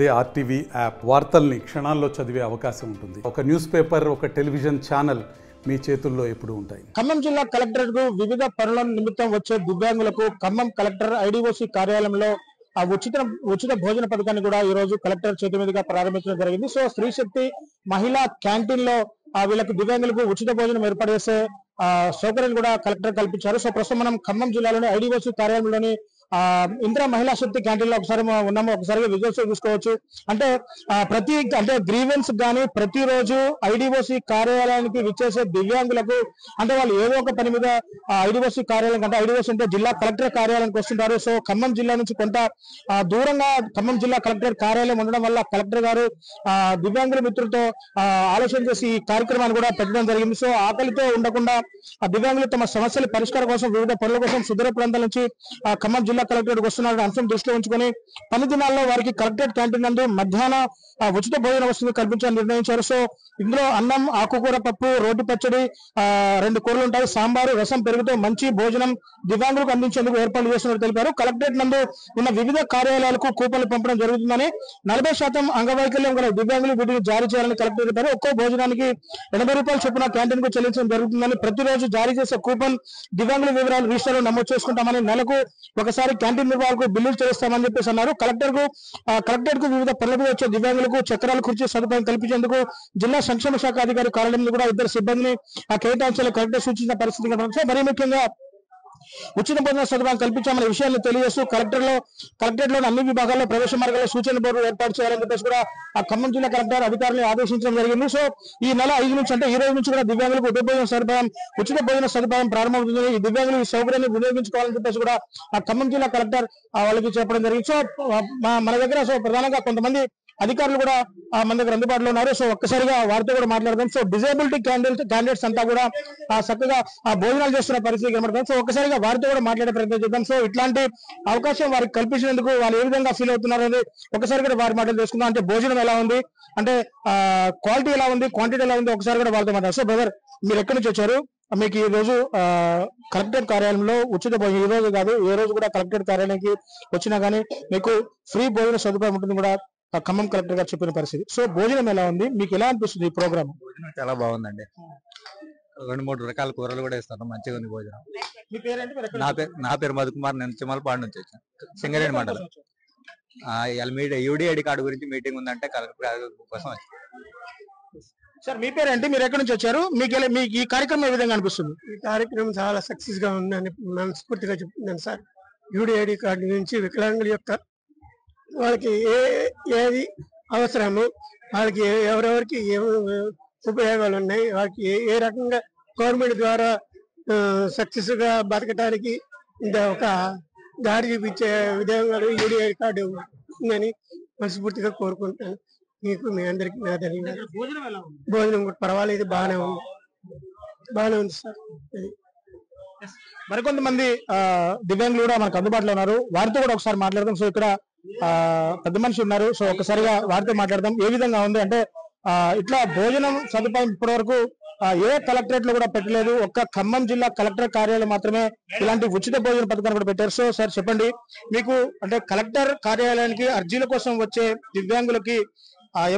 అదే RTV app వార్తల్ని క్షణాల్లో చదివే అవకాశం ఉంటుంది. ఒక న్యూస్ పేపర్, ఒక టెలివిజన్ ఛానల్ మీ చేతుల్లో ఎప్పుడూ ఉంటాయి. ఖమ్మం జిల్లా కలెక్టరేట్ కు వివిధ పనుల నిమిత్తం వచ్చే దివ్యాంగులకు ఖమ్మం కలెక్టర్ ఐడిఓసి కార్యాలయంలో ఉచిత భోజన పథకాన్ని కూడా ఈ రోజు కలెక్టర్ చేతి మీదుగా ప్రారంభించడం జరిగింది. సో స్త్రీ శక్తి మహిళా క్యాంటీన్ లో వీళ్ళకి దివ్యాంగులకు ఉచిత భోజనం ఏర్పాటు చేసే సౌకర్యం కూడా కలెక్టర్ కల్పించారు. సో ప్రస్తుతం మనం ఖమ్మం జిల్లాలోని ఐడిఓసి కార్యాలయంలోని ఇందిరా మహిళా శక్తి క్యాంటీన్ లో ఒకసారి ఉన్నాము. ఒకసారి విజువల్స్ చూసుకోవచ్చు. అంటే గ్రీవెన్స్ గానీ ప్రతిరోజు ఐడిఓసి కార్యాలయానికి విచ్చేసే దివ్యాంగులకు అంటే వాళ్ళు ఏదో ఒక పని మీద ఐడిఓసి కార్యాలయం అంటే ఐడిఓసి అంటే జిల్లా కలెక్టర్ కార్యాలయానికి వస్తుంటారు. సో ఖమ్మం జిల్లా నుంచి కొంత దూరంగా ఖమ్మం జిల్లా కలెక్టర్ కార్యాలయం ఉండడం వల్ల కలెక్టర్ గారు దివ్యాంగుల మిత్రులతో ఆలోచన చేసి ఈ కార్యక్రమాన్ని కూడా పెట్టడం జరిగింది. సో ఆకలితో ఉండకుండా దివ్యాంగులు తమ సమస్యల పరిష్కారం కోసం వివిధ పనుల కోసం సుదూర ప్రాంతాల నుంచి ఖమ్మం జిల్లా కలెక్టరేట్ వస్తున్న అంశం దృష్టిలో ఉంచుకొని పని దినాల్లో వారికి కలెక్టరేట్ క్యాంటీన్ నందు మధ్యాహ్న ఉచిత భోజన వసతి కల్పించాలని నిర్ణయించారు. సో ఇందులో అన్నం, ఆకుకూర, పప్పు, రోటి పచ్చడి, 2 కూరలు ఉంటాయి. సాంబారు, రసం, పెరుగుతో మంచి భోజనం దివ్యాంగులకు అందించేందుకు ఏర్పాట్లు చేస్తున్నట్టు తెలిపారు. కలెక్టరేట్ నందు ఉన్న వివిధ కార్యాలయాలకు కూపన్లు పంపడం జరుగుతుందని 40% అంగవైకల్యం గల దివ్యాంగులు వీటిని జారీ చేయాలని కలెక్టర్ చెప్పారు. ఒక్కో భోజనానికి 80 రూపాయలు చొప్పున క్యాంటీన్ కు చెల్లించడం జరుగుతుందని, ప్రతిరోజు జారీ చేసే కూపన్ దివ్యాంగుల వివరాలు రిజిస్టర్లో నమోదు చేసుకుంటామని, నెలకు ఒకసారి క్యాంటీన్ నిర్వాహకులకు బిల్లులు చెల్లిస్తామని చెప్పేసి అన్నారు. కలెక్టరేట్ కు వివిధ పనులకు వచ్చే దివ్యాంగులకు చక్రాలు, కుర్చీ సదుపాయం కల్పించేందుకు జిల్లా సంక్షేమ శాఖ అధికారి కార్యాలయంలో కూడా 2 సిబ్బందిని కేటాయించాలని కలెక్టర్ సూచించిన పరిస్థితి కనబడుతుంది. మరీ ముఖ్యంగా ఉచిత భోజన సదుపాయం కల్పించామనే విషయాన్ని తెలియజేస్తూ కలెక్టరేట్ లోని అన్ని విభాగాల్లో ప్రవేశ మార్గాల్లో సూచన బోర్డు ఏర్పాటు చేయాలని చెప్పేసి కూడా ఖమ్మం జిల్లా కలెక్టర్ అధికారులను ఆదేశించడం జరిగింది. సో ఈ నెల 5 నుంచి అంటే ఈ రోజు నుంచి కూడా దివ్యాంగులకు ఉచిత భోజన సదుపాయం ప్రారంభమవుతుంది. ఈ దివ్యాంగులు ఈ సౌకర్యాన్ని వినియోగించుకోవాలని చెప్పేసి కూడా ఖమ్మం జిల్లా కలెక్టర్ వాళ్ళకి చెప్పడం జరిగింది. సో మన దగ్గర ప్రధానంగా కొంతమంది అధికారులు కూడా మన దగ్గర అందుబాటులో ఉన్నారు. సో ఒక్కసారిగా వారితో కూడా మాట్లాడదాం. సో డిజేబిలిటీ క్యాండిడేట్స్ అంతా కూడా చక్కగా భోజనాలు చేస్తున్న పరిస్థితి కనబడుతుంది. సో ఒక్కసారిగా వారితో కూడా మాట్లాడే ప్రయత్నం చేద్దాం. సో ఇట్లాంటి అవకాశం వారికి కల్పించినందుకు వాళ్ళు ఏ విధంగా ఫీల్ అవుతున్నారు అనేది ఒకసారి కూడా వారి మాటలు తెలుసుకుందాం. అంటే భోజనం ఎలా ఉంది, అంటే క్వాలిటీ ఎలా ఉంది, క్వాంటిటీ ఎలా ఉంది, ఒకసారి కూడా వాళ్ళతో మాట్లాడారు. సో బ్రదర్, మీరు ఎక్కడి నుంచి వచ్చారు? మీకు ఈ రోజు కలెక్టరేట్ కార్యాలయంలో ఉచిత భోజనం, ఈ రోజు కాదు ఏ రోజు కూడా కలెక్టరేట్ కార్యాలయానికి వచ్చినా కానీ మీకు ఫ్రీ భోజన సదుపాయం ఉంటుంది కూడా ఖమ్మం కలెక్టర్ గారు చెప్పిన పరిస్థితి. సో భోజనం ఎలా ఉంది, మీకు ఎలా అనిపిస్తుంది ఈ ప్రోగ్రామ్? భోజనం చాలా బాగుందండి. 2-3 రకాల కూరలు కూడా ఇస్తారు, మంచిగా ఉంది భోజనం. మీ పేరేంటి? నా పేరు మధుకుమార్, నేను చిమ్మలపాడు నుంచి వచ్చాను, సింగరేణి మండలం. యూడిఐడి కార్డు గురించి మీటింగ్ ఉందంటే కలెక్టర్ కోసం వచ్చాను. సార్ మీ పేరేంటి, మీరు ఎక్కడి నుంచి వచ్చారు, మీకు ఈ కార్యక్రమం ఏ విధంగా అనిపిస్తుంది? ఈ కార్యక్రమం చాలా సక్సెస్ గా ఉందని మనస్ఫూర్తిగా చెప్తున్నాను సార్. యూడిఐడి కార్డు నుంచి వికలాంగుల యొక్క వాళ్ళకి ఏది అవసరము, వాళ్ళకి ఎవరెవరికి ఏ ఉపయోగాలు ఉన్నాయి, వాళ్ళకి ఏ రకంగా గవర్నమెంట్ ద్వారా సక్సెస్ గా బతకడానికి ఒక దారి చూపించే విధంగా యూడిఐడి కార్డు ఉందని మనస్ఫూర్తిగా కోరుకుంటాను. మీకు మీ అందరికి నా ధన్యవాదాలు. భోజనం కూడా పర్వాలేదు, బాగానే ఉంది సార్. మరికొంతమంది దివ్యాంగులు కూడా మనకు అందుబాటులో ఉన్నారు, వారితో కూడా ఒకసారి మాట్లాడదాం. సో ఇక్కడ పెద్ద మనిషి ఉన్నారు, సో ఒక్కసారిగా వారితో మాట్లాడదాం. ఏ విధంగా ఉంది అంటే ఇట్లా భోజనం సదుపాయం ఇప్పటి వరకు ఏ కలెక్టరేట్ లో కూడా పెట్టలేదు, ఒక్క ఖమ్మం జిల్లా కలెక్టర్ కార్యాలయం మాత్రమే ఇలాంటి ఉచిత భోజన పథకాన్ని కూడా పెట్టారు. సో సార్ చెప్పండి, మీకు అంటే కలెక్టర్ కార్యాలయానికి అర్జీల కోసం వచ్చే దివ్యాంగులకి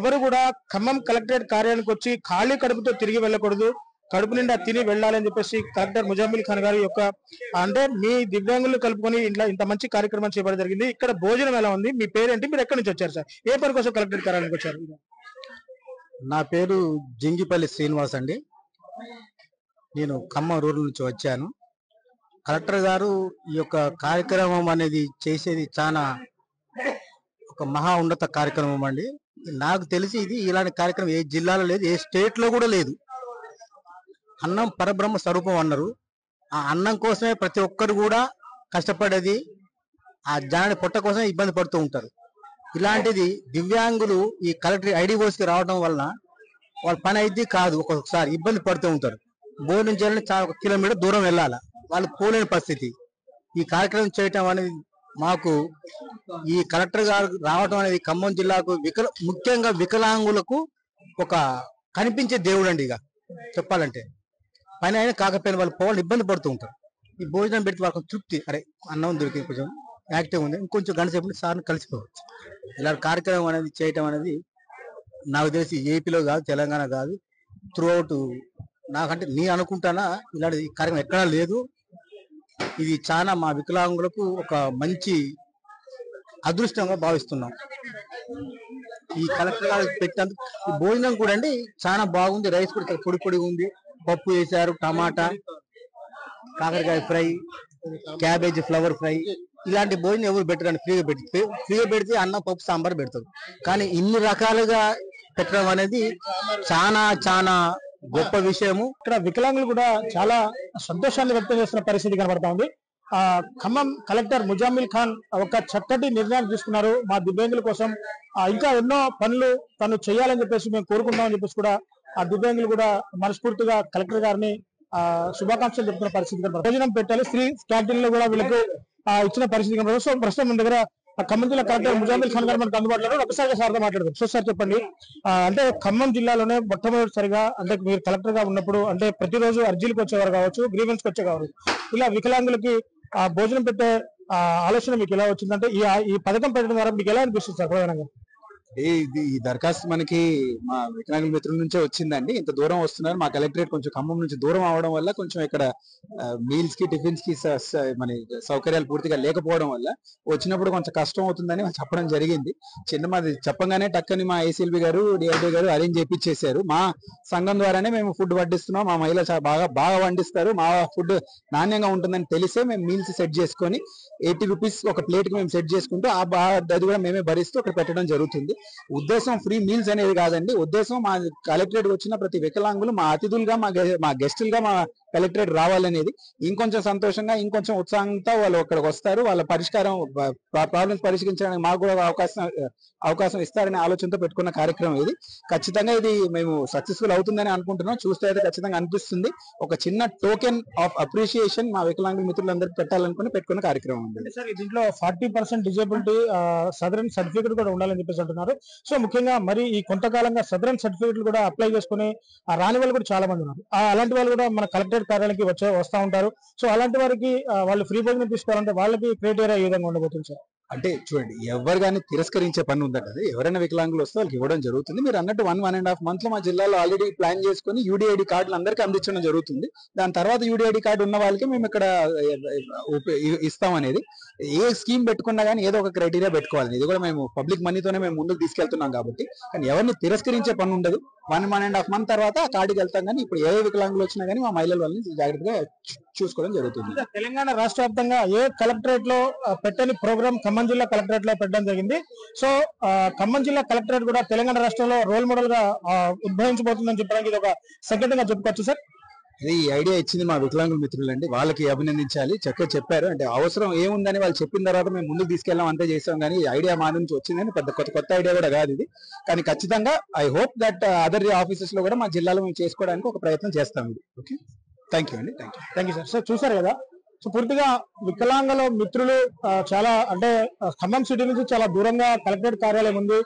ఎవరు కూడా ఖమ్మం కలెక్టరేట్ కార్యాలయానికి వచ్చి ఖాళీ కడుపుతో తిరిగి వెళ్ళకూడదు, కడుపు నిండా తిని వెళ్ళాలని చెప్పేసి కలెక్టర్ ముజామిల్ ఖాన్ గారి యొక్క అంటే మీ దివ్యాంగులు కలుపుకొని ఇంత మంచి కార్యక్రమం చేపట్టడం జరిగింది. ఇక్కడ భోజనం ఎలా ఉంది, మీ పేరేంటి, మీరు ఎక్కడి నుంచి వచ్చారు సార్, ఏ పని కోసం కలెక్టరేట్ కార్యాలయానికి వచ్చారు? నా పేరు జింగిపల్లి శ్రీనివాస్ అండి, నేను ఖమ్మం రూరల్ నుంచి వచ్చాను. కలెక్టర్ గారు ఈ యొక్క కార్యక్రమం అనేది చేసేది చాలా ఒక మహా ఉన్నత కార్యక్రమం అండి. నాకు తెలిసి ఇది ఇలాంటి కార్యక్రమం ఏ జిల్లాలో లేదు, ఏ స్టేట్ లో కూడా లేదు. అన్నం పరబ్రహ్మ స్వరూపం అన్నారు. ఆ అన్నం కోసమే ప్రతి ఒక్కరు కూడా కష్టపడేది, ఆ జనాన్ని పొట్ట కోసమే ఇబ్బంది పడుతూ ఉంటారు. ఇలాంటిది దివ్యాంగులు ఈ కలెక్టర్ ఐడిఓస్కి రావడం వలన వాళ్ళ పని అయితే కాదు, ఒక్కొక్కసారి ఇబ్బంది పడుతూ ఉంటారు. భోజనం చేయాలని చాలా 1 కిలోమీటర్ దూరం వెళ్ళాలి, వాళ్ళు పోలేని పరిస్థితి. ఈ కార్యక్రమం చేయటం అనేది మాకు ఈ కలెక్టర్ గారు రావడం అనేది ఖమ్మం జిల్లాకు ముఖ్యంగా వికలాంగులకు ఒక కనిపించే దేవుడు అండి. ఇక చెప్పాలంటే పని అయినా కాకపోయినా వాళ్ళు పోవాలని ఇబ్బంది పడుతూ ఉంటారు. ఈ భోజనం పెడితే వాళ్ళకి తృప్తి, అరే అన్నం దొరికింది కొంచెం యాక్టివ్ ఉంది. ఇంకొంచెం గంట సేపు సార్ని కలిసిపోవచ్చు. ఇలాంటి కార్యక్రమం అనేది చేయటం అనేది నాకు తెలిసి ఏపీలో కాదు, తెలంగాణ కాదు, త్రూ అవుట్ నాకంటే నేను అనుకుంటానా ఇలాంటి కార్యక్రమం ఎక్కడా లేదు. ఇది చాలా మా వికలాంగులకు ఒక మంచి అదృష్టంగా భావిస్తున్నాం. ఈ కలెక్టర్ గారు పెట్టినందుకు ఈ భోజనం కూడా అండి చాలా బాగుంది. రైస్ కూడా పొడి పొడి ఉంది, పప్పు వేశారు, టమాటా, కాకరకాయ ఫ్రై, క్యాబేజీ ఫ్లవర్ ఫ్రై, ఇలాంటి భోజనం ఎవరు పెట్టరండి. ఫ్రీగా పెడితే అన్నం పప్పు సాంబార్ పెడతారు, కానీ ఇన్ని రకాలుగా పెట్టడం అనేది చాలా చాలా గొప్ప విషయము. ఇక్కడ వికలాంగులు కూడా చాలా సంతోషాన్ని వ్యక్తం చేస్తున్న పరిస్థితి కనబడతా ఉంది. ఖమ్మం కలెక్టర్ ముజామిల్ ఖాన్ ఒక చక్కటి నిర్ణయం తీసుకున్నారు. మా దివ్యాంగుల కోసం ఇంకా ఎన్నో పనులు తను చేయాలని చెప్పేసి మేము కోరుకుంటామని చెప్పేసి కూడా ఆ దివ్యాంగులు కూడా మనస్ఫూర్తిగా కలెక్టర్ గారిని శుభాకాంక్షలు చెప్తున్న పరిస్థితి కనబడుతుంది. భోజనం పెట్టాలి, ఫ్రీ క్యాంటీన్ లో కూడా వీళ్ళకు ఇచ్చిన పరిస్థితి కనబడుతుంది. సో ప్రస్తుతం మన దగ్గర ఖమ్మం జిల్లా కలెక్టర్ ముజామిల్ ఖాన్ గారు మనకు అందుబాటులో ఒకసారిగా సార్తో మాట్లాడదాం. సో సార్ చెప్పండి, అంటే ఖమ్మం జిల్లాలోనే మొట్టమొదటిసారిగా అంటే మీరు కలెక్టర్ గా ఉన్నప్పుడు అంటే ప్రతిరోజు అర్జీలకు వచ్చేవారు కావచ్చు, గ్రీవెన్స్ వచ్చే కావచ్చు, ఇలా వికలాంగులకి భోజనం పెట్టే ఆలోచన మీకు ఎలా వచ్చిందంటే ఈ పథకం పెట్టడం ద్వారా మీకు ఎలా అనిపిస్తుంది సార్ ప్రధానంగా? ఈ దరఖాస్తు మనకి మా వికలాంగుల మిత్రుల నుంచే వచ్చిందండి. ఇంత దూరం వస్తున్నారు. మా కలెక్టరేట్ కొంచెం ఖమ్మం నుంచి దూరం అవడం వల్ల కొంచెం ఇక్కడ మీల్స్ కి టిఫిన్స్ కి మన సౌకర్యాలు పూర్తిగా లేకపోవడం వల్ల వచ్చినప్పుడు కొంచెం కష్టం అవుతుందని చెప్పడం జరిగింది. మాది చెప్పగానే టక్కని మా ఏసీఎల్బీ గారు, డిఆర్డీ గారు అరేంజ్ చేపించేశారు. మా సంఘం ద్వారానే మేము ఫుడ్ వడ్డిస్తున్నాం. మా మహిళలు బాగా వండిస్తారు. మా ఫుడ్ నాణ్యంగా ఉంటుందని తెలిసే మేము మీల్స్ సెట్ చేసుకొని 80 రూపీస్ ఒక ప్లేట్ కి మేము సెట్ చేసుకుంటూ అది కూడా మేమే భరిస్తూ అక్కడ పెట్టడం జరుగుతుంది. ఉద్దేశం ఫ్రీ మీల్స్ అనేది కాదండి. ఉద్దేశం మా కలెక్టరేట్ వచ్చిన ప్రతి వికలాంగులు మా అతిథులుగా మా గెస్టులుగా మా కలెక్టరేట్ రావాలనేది, ఇంకొంచెం సంతోషంగా ఇంకొంచెం ఉత్సాహంతో వాళ్ళు అక్కడికి వస్తారు. వాళ్ళ ప్రాబ్లమ్స్ పరిష్కరించడానికి మాకు కూడా అవకాశం ఇస్తారనే ఆలోచనతో పెట్టుకున్న కార్యక్రమం ఇది. ఖచ్చితంగా ఇది మేము సక్సెస్ఫుల్ అవుతుందని అనుకుంటున్నాం. చూస్తే అయితే ఖచ్చితంగా అనిపిస్తుంది. ఒక చిన్న టోకెన్ ఆఫ్ అప్రిషియేషన్ మా వికలాంగుల మిత్రులందరికీ పెట్టాలనుకుని పెట్టుకున్న కార్యక్రమం ఉంది. సార్ దీంట్లో 40% డిజేబిలిటీ సదరన్ సర్టిఫికేట్ కూడా ఉండాలని చెప్పేసి అంటున్నారు. సో ముఖ్యంగా మరి ఈ కొంతకాలంగా సదరన్ సర్టిఫికేట్లు కూడా అప్లై చేసుకుని రాని వాళ్ళు కూడా చాలా మంది ఉన్నారు. అలాంటి వాళ్ళు కూడా మన కలెక్టరేట్ కార్యాలయానికి వస్తూ ఉంటారు. సో అలాంటి వారికి వాళ్ళు ఫ్రీ భోజనం తీసుకోవాలంటే వాళ్ళకి క్రైటీరియా ఏ విధంగా ఉండబోతుంది సార్? అంటే చూడండి, ఎవరు కానీ తిరస్కరించే పని ఉందంట. అది ఎవరైనా వికలాంగులు వస్తే వాళ్ళకి ఇవ్వడం జరుగుతుంది. మీరు అన్నట్టు 1.5 months లో మా జిల్లాలో ఆల్రెడీ ప్లాన్ చేసుకుని యూడిఐడి కార్డులు అందరికీ అందించడం జరుగుతుంది. దాని తర్వాత యూడిఐడి కార్డు ఉన్న వాళ్ళకి మేము ఇక్కడ ఇస్తామనేది. ఏ స్కీమ్ పెట్టుకున్నా కానీ ఏదో ఒక క్రైటీరియా పెట్టుకోవాలి. ఇది కూడా మేము పబ్లిక్ మనీతోనే మేము ముందుకు తీసుకెళ్తున్నాం కాబట్టి, కానీ ఎవరిని తిరస్కరించే పని ఉండదు. 1.5 months తర్వాత ఆ కార్డుకి వెళ్తాం. కానీ ఇప్పుడు ఏ వికలాంగులు వచ్చినా కానీ మా మహిళల వాళ్ళని జాగ్రత్తగా చూసుకోవడం జరుగుతుంది. తెలంగాణ రాష్ట్ర వ్యాప్తంగా ఏ కలెక్టరేట్ లో పెట్టని ప్రోగ్రామ్ ఖమ్మం జిల్లా కలెక్టరేట్ లో పెట్టడం జరిగింది. సో ఖమ్మం జిల్లా కలెక్టరేట్ కూడా తెలంగాణ రాష్ట్రంలో రోల్ మోడల్ గా ఉద్భవించబోతుందని చెప్పడానికి ఇది ఒక సంకేతంగా చెప్పుకోవచ్చు సార్. ఈ ఐడియా ఇచ్చింది మా వికలాంగుల మిత్రులండి, వాళ్ళకి అభినందించాలి. చక్కగా చెప్పారు. అంటే అవసరం ఏముందని వాళ్ళు చెప్పిన తర్వాత మేము ముందుకు తీసుకెళ్ళాం, అంతే చేసాం. కానీ ఈ ఐడియా మా నుంచి వచ్చిందని పెద్ద కొత్త ఐడియా కూడా కాదు ఇది. కానీ ఖచ్చితంగా I hope that other offices లో కూడా మా జిల్లాలో మేము చేసుకోవడానికి ఒక ప్రయత్నం చేస్తాం ఇది. ఓకే, థ్యాంక్ యూ అండి. Thank you sir. సో చూసారు కదా, సో పూర్తిగా వికలాంగుల మిత్రులు చాలా అంటే ఖమ్మం సిటీ నుంచి చాలా దూరంగా కలెక్టరేట్ కార్యాలయం ఉంది.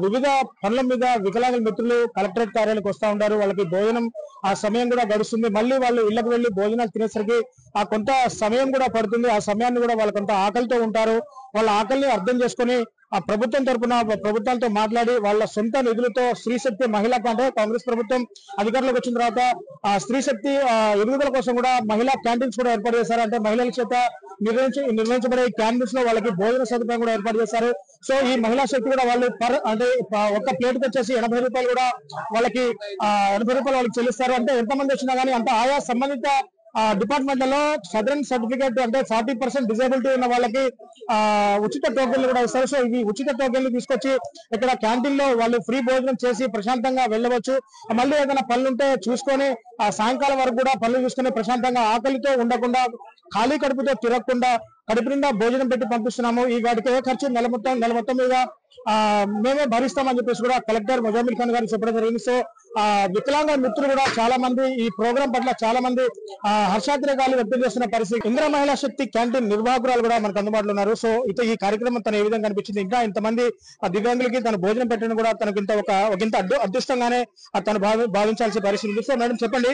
వివిధ పనుల మీద వికలాంగుల మిత్రులు కలెక్టరేట్ కార్యాలయానికి వస్తూ ఉంటారు. వాళ్ళకి భోజనం ఆ సమయం కూడా గడుస్తుంది. మళ్ళీ వాళ్ళు ఇళ్లకు వెళ్లి భోజనాలు తినేసరికి కొంత సమయం కూడా పడుతుంది. ఆ సమయాన్ని కూడా వాళ్ళు కొంత ఆకలితో ఉంటారు. వాళ్ళ ఆకలిని అర్థం చేసుకుని ఆ ప్రభుత్వం తరఫున ప్రభుత్వాలతో మాట్లాడి వాళ్ళ సొంత నిధులతో స్త్రీ శక్తి మహిళా అంటే కాంగ్రెస్ ప్రభుత్వం అధికారంలోకి వచ్చిన తర్వాత ఆ స్త్రీ శక్తి ఎదుగుదల కోసం కూడా మహిళా క్యాంటీన్స్ కూడా ఏర్పాటు చేశారు. అంటే మహిళల చేత నిర్వహించబడే క్యాంటీన్స్ లో వాళ్ళకి భోజన సదుపాయం కూడా ఏర్పాటు చేశారు. సో ఈ మహిళా శక్తి కూడా వాళ్ళు అంటే ఒక్క ప్లేట్ కి వచ్చేసి 80 రూపాయలు కూడా వాళ్ళకి 80 రూపాయలు వాళ్ళకి చెల్లిస్తారు. అంటే ఎంతమంది వచ్చినా కానీ అంత ఆయా సంబంధిత డిపార్ట్మెంట్లలో సదరన్ సర్టిఫికేట్ అంటే 40% డిజేబిలిటీ ఉన్న వాళ్ళకి ఉచిత టోకెన్లు కూడా ఇస్తారు. సో ఇవి ఉచిత టోకెన్లు తీసుకొచ్చి ఇక్కడ క్యాంటీన్ లో వాళ్ళు ఫ్రీ భోజనం చేసి ప్రశాంతంగా వెళ్ళవచ్చు. మళ్ళీ ఏదైనా పనులుంటే చూసుకొని సాయంకాలం వరకు కూడా పనులు చూసుకుని ప్రశాంతంగా ఆకలితో ఉండకుండా ఖాళీ కడుపుతో తిరగకుండా కడుపు నిండా భోజనం పెట్టి పంపిస్తున్నాము. ఈ వాటికి ఏ ఖర్చు నెల మొత్తం మీద మేమే భరిస్తామని చెప్పేసి కూడా కలెక్టర్ ముజామిల్ ఖాన్ గారు చెప్పడం జరిగింది. సో వికలాంగ మిత్రులు కూడా చాలా మంది ఈ ప్రోగ్రాం పట్ల చాలా మంది హర్షాతిరేకాలు వ్యక్తం చేస్తున్న పరిస్థితి. ఇందిరా మహిళా శక్తి క్యాంటీన్ నిర్వాహకురాలు కూడా మనకు అందుబాటులో ఉన్నారు. సో ఈ కార్యక్రమం తను ఏ విధంగా అనిపించింది, ఇంకా ఇంతమంది దివ్యాంగులకి తన భోజనం పెట్టడం కూడా తనకి ఇంత అదృష్టంగానే తను భావించాల్సిన పరిస్థితి ఉంది. సో మేడం చెప్పండి,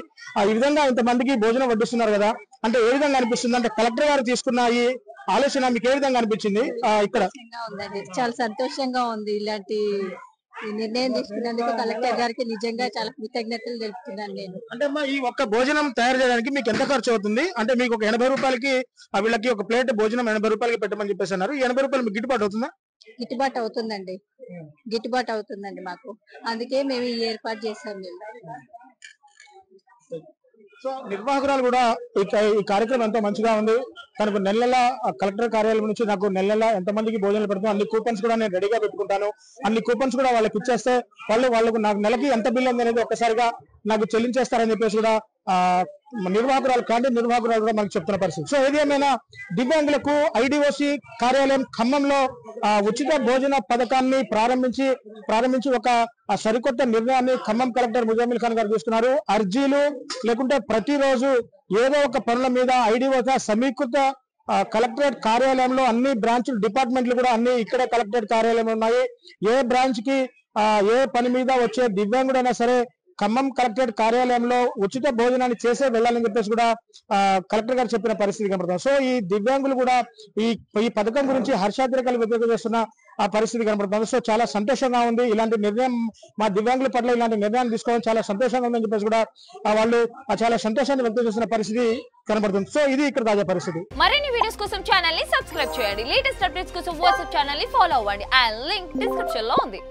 ఈ విధంగా ఇంతమందికి భోజనం వడ్డిస్తున్నారు కదా, అంటే ఏ విధంగా అనిపిస్తుంది? అంటే కలెక్టర్ గారు తీసుకున్న ఈ ఆలోచన మీకు ఏ విధంగా అనిపించింది ఇక్కడ? ఉందండి, చాలా సంతోషంగా ఉంది. ఇలాంటి నిర్ణయం తీసుకున్నందుకు కలెక్టర్ గారికి నిజంగా చాలా కృతజ్ఞతలు తెలుపుతున్నాను నేను. అంటే ఈ ఒక్క భోజనం తయారు చేయడానికి మీకు ఎంత ఖర్చు అవుతుంది? అంటే మీకు ఒక 80 రూపాయలకి వీళ్ళకి ఒక ప్లేట్ భోజనం 80 రూపాయలకి పెట్టమని చెప్పేసి అన్నారు. 80 రూపాయలు మీకు గిట్టుబాటు అవుతుందా? గిట్టుబాటు అవుతుందండి, గిట్టుబాటు అవుతుందండి మాకు. అందుకే మేము ఈ ఏర్పాటు చేశాం. సో నిర్వాహకురాలు కూడా ఈ కార్యక్రమం ఎంతో మంచిగా ఉంది. తనకు నెల కలెక్టర్ కార్యాలయం నుంచి నాకు నెల ఎంతమందికి భోజనాలు పెడుతున్నాను, అన్ని కూపన్స్ కూడా నేను రెడీగా పెట్టుకుంటాను. అన్ని కూపన్స్ కూడా వాళ్ళకి ఇచ్చేస్తే వాళ్ళకు నాకు నెలకి ఎంత బిల్ ఉంది అనేది ఒక్కసారిగా నాకు చెల్లించేస్తారని చెప్పేసి కూడా నిర్వాహకురాలు కూడా మనకు చెప్తున్న పరిస్థితి. సో ఏది ఏమైనా దివ్యాంగులకు ఐడిఓసి కార్యాలయం ఖమ్మంలో ఉచిత భోజన పథకాన్ని ప్రారంభించి ఒక సరికొత్త నిర్ణయాన్ని ఖమ్మం కలెక్టర్ ముజామిల్ ఖాన్ గారు తీసుకున్నారు. అర్జీలు లేకుంటే ప్రతిరోజు ఏదో ఒక పనుల మీద ఐడిఓ సమీకృత కలెక్టరేట్ కార్యాలయంలో అన్ని బ్రాంచ్లు డిపార్ట్మెంట్లు కూడా అన్ని ఇక్కడే కలెక్టరేట్ కార్యాలయం ఉన్నాయి. ఏ బ్రాంచ్ కి ఏ పని మీద వచ్చే దివ్యాంగుడైనా సరే ఖమ్మం కలెక్టరేట్ కార్యాలయంలో ఉచిత భోజనాన్ని చేసే వెళ్ళాలని చెప్పేసి కూడా కలెక్టర్ గారు చెప్పిన పరిస్థితి కనబడుతుంది. సో ఈ దివ్యాంగులు కూడా ఈ పథకం గురించి హర్షాతిరేకాలు వ్యక్తం చేస్తున్న ఆ పరిస్థితి కనబడుతుంది. సో చాలా సంతోషంగా ఉంది. ఇలాంటి నిర్ణయం మా దివ్యాంగుల పట్ల ఇలాంటి నిర్ణయం తీసుకోవడం చాలా సంతోషంగా ఉందని చెప్పేసి కూడా వాళ్ళు చాలా సంతోషాన్ని వ్యక్తం చేస్తున్న పరిస్థితి కనబడుతుంది. సో ఇది ఇక్కడ తాజా పరిస్థితి. మరిన్ని వీడియోస్ కోసం ఛానల్ ని సబ్స్క్రైబ్ చేయండి. లేటెస్ట్ అప్డేట్స్ కోసం వాట్సాప్ ఛానల్ ని ఫాలో అవ్వండి. ఆ లింక్ డిస్క్రిప్షన్ లో ఉంది.